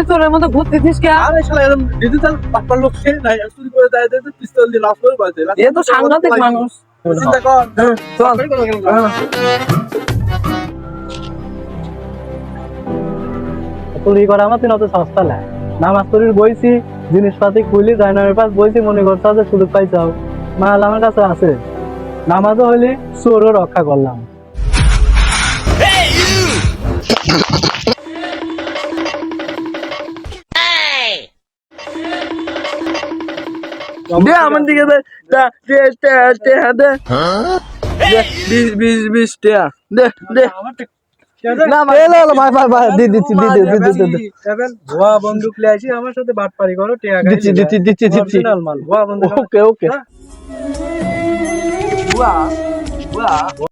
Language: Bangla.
তোর মতো ঘুরতেছিস কে? আরে শালা এরকম ডিজিটাল পাপার লোক সে নাই চুরি করে দেয় দেয় পিস্তল দিয়ে লাশ করে বাজে এ তো সাংঘাতিক মানুষ। চিন্তা কর চল। চুরি করা আমার অত সস্তা না। নামাজ চুরির বইছি, জিনিসপাতি খুলি জাইনামের পাশ বইছি, মনে করছো যে সুযোগ পাইছাও। মাল আমার কাছে আছে, নামাজও হইলে চোরও রক্ষা করলাম। দে আমার দিকে দে দে 20 টাকা দে দে না ভাই ভাই ভাই ভাই দিচ্ছি ভুয়া বন্দুক নিয়ে আসি আমার সাথে বাটপারি করো টাকা দিচ্ছি অরিজিনাল মাল ভুয়া বন্দুক ওকে ওকে ভুয়া